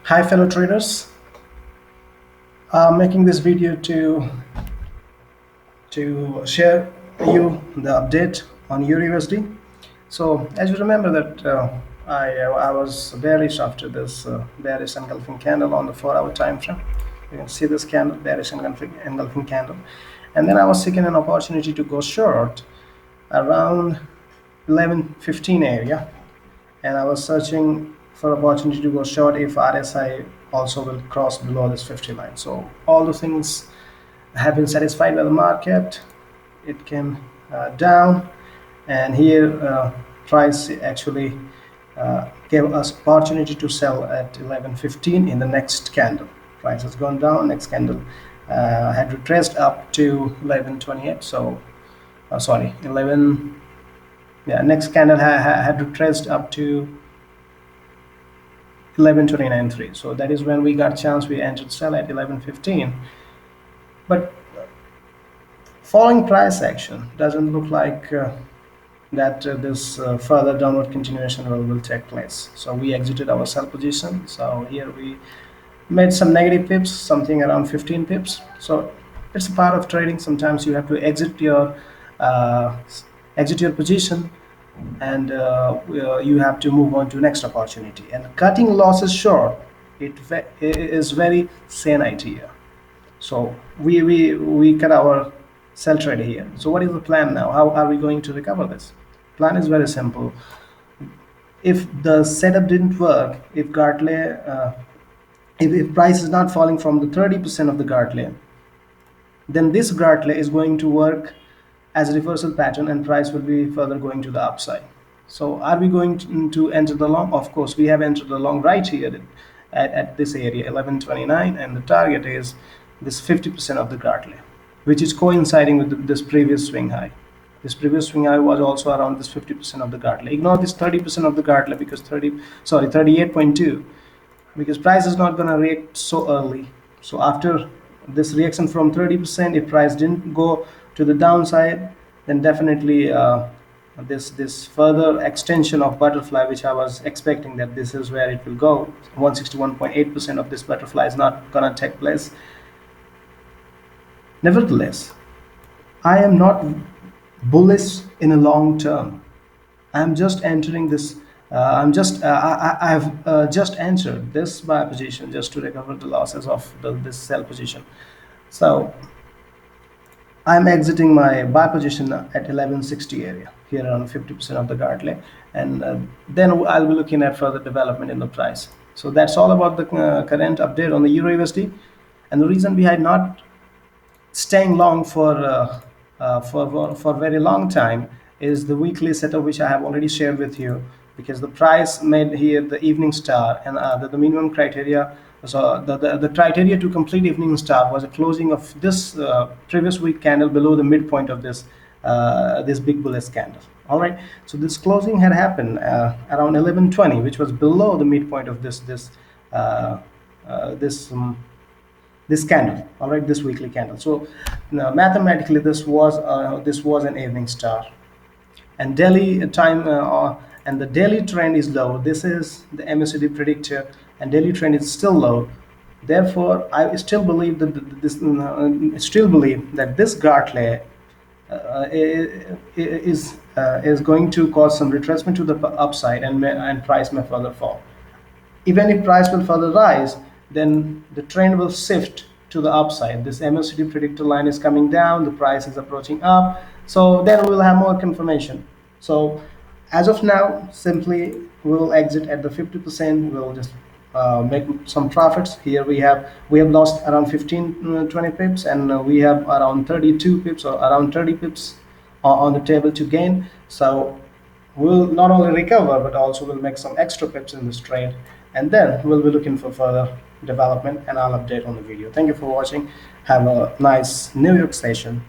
Hi fellow traders, I'm making this video to share you the update on EUR USD. So as you remember that I was bearish after this bearish engulfing candle on the 4-hour time frame. You can see this candle, bearish engulfing candle, and then I was seeking an opportunity to go short around 11:15 area, and I was searching for opportunity to go short if RSI also will cross below this 50 line. So all the things have been satisfied by the market. It came down, and here price actually gave us opportunity to sell at 11:15 in the next candle. Price has gone down. Next candle had retraced up to 11:28. So sorry, 11. Yeah, next candle had retraced up to 11:29.3. So that is when we got chance. We entered sell at 11:15, but following price action doesn't look like that this further downward continuation will take place. So we exited our sell position. So here we made some negative pips, something around 15 pips. So it's a part of trading. Sometimes you have to exit your position, and you have to move on to next opportunity. And cutting losses short, it is very sane idea. So we cut our sell trade here. So what is the plan now? How are we going to recover this? Plan is very simple. If the setup didn't work, if Gartley if price is not falling from the 30% of the Gartley, then this Gartley is going to work as a reversal pattern, and price will be further going to the upside. So are we going to enter the long? Of course, we have entered the long right here at this area 11:29, and the target is this 50% of the Gartley, which is coinciding with this previous swing high. This previous swing high was also around this 50% of the Gartley. Ignore this 30% of the Gartley because 38.2, because price is not going to react so early. So after this reaction from 30%, if price didn't go to the downside, then definitely this further extension of butterfly, which I was expecting that this is where it will go, 161.8% of this butterfly is not gonna take place. Nevertheless, I am not bullish in a long term. I'm just entering this. I've just entered this buy position just to recover the losses of this sell position. So I'm exiting my buy position at 11:60 area, here around 50% of the Gartley, and then I'll be looking at further development in the price. So that's all about the current update on the EUR USD, and the reason behind not staying long for very long time is the weekly setup, which I have already shared with you, because the price made here the evening star, and the minimum criteria. So the criteria to complete evening star was a closing of this previous week candle below the midpoint of this this big bullish candle. All right, so this closing had happened around 11:20, which was below the midpoint of this candle. All right, this weekly candle. So now mathematically this was an evening star, and daily time and the daily trend is low. This is the MACD predictor, and daily trend is still low. Therefore, I still believe that this Gartley is going to cause some retracement to the upside, and price may further fall. Even if price will further rise, then the trend will shift to the upside. This MACD predictor line is coming down, the price is approaching up, so then we will have more confirmation. So as of now, simply we will exit at the 50%. We'll just make some profits. Here we have lost around 15-20 pips, and we have around 32 pips or around 30 pips on the table to gain. So we'll not only recover, but also we'll make some extra pips in this trade, and then we'll be looking for further development, and I'll update on the video. Thank you for watching. Have a nice New York session.